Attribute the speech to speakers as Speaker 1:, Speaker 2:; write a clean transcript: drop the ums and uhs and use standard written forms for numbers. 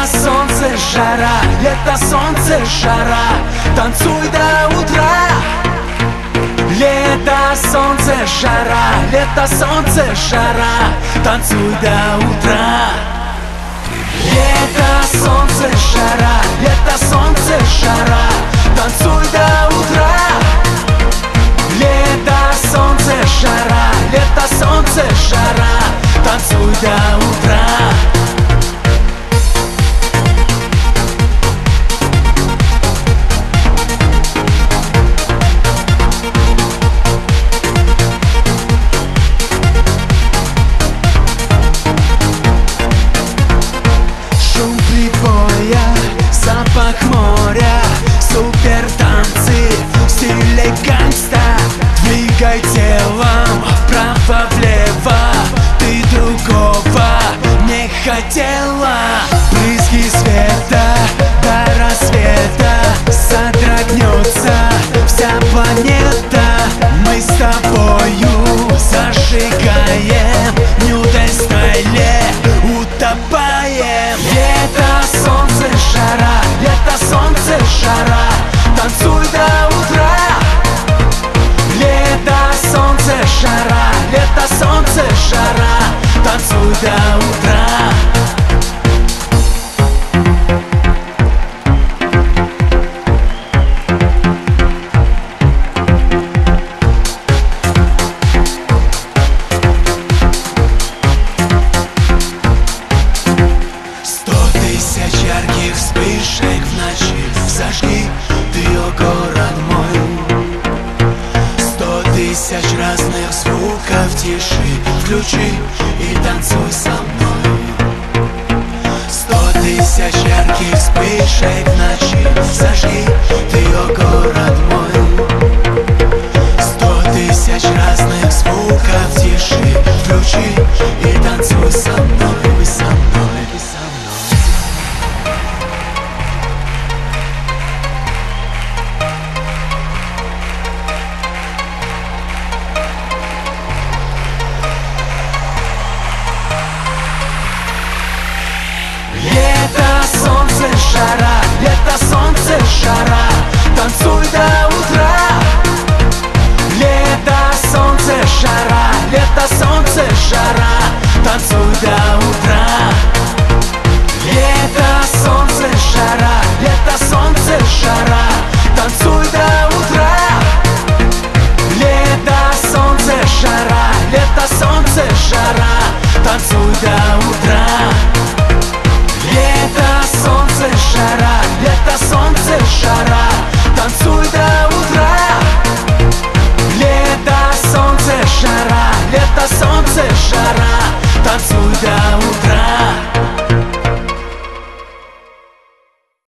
Speaker 1: Лето, солнце, жара, лето, солнце, жара, танцуй до утра. Лето, солнце, жара, лето, солнце, жара, танцуй до утра. Лето, солнце, жара, лето, солнце, жара, танцуй до утра. Лето, солнце, жара, лето, солнце, жара, танцуй до утра. Запах моря, супер танцы в стиле гангста. Двигай телом вправо-влево, ты другого не хотела. Брызги света до рассвета, содрогнется вся планета. Мы с тобою зажигаем, нюдой стайле утопаем. Лето, солнце, жара, лето, солнце, жара, танцуй до утра. Лето, солнце, жара, лето, солнце, жара, танцуй до утра. Ярких вспышек в ночи зажги ты, о город мой. 100 тысяч разных звуков в тиши включи и танцуй со мной. 100 тысяч ярких вспышек в ночи зажги ты, о город мой. 100 тысяч разных звуков в тиши включи и танцуй со мной, со мной, со мной. Лето, солнце, жара, лето, солнце, жара, танцуй до утра. Лето, солнце, жара, лето, солнце, жара, танцуй до утра. Лето, солнце, жара, лето, солнце, жара, танцуй до утра. Лето, солнце, жара, лето, солнце, жара, танцуй до утра. Лето, солнце, жара, лето, солнце, жара, танцуй до утра. Лето, солнце, жара, лето, солнце, жара, танцуй до утра.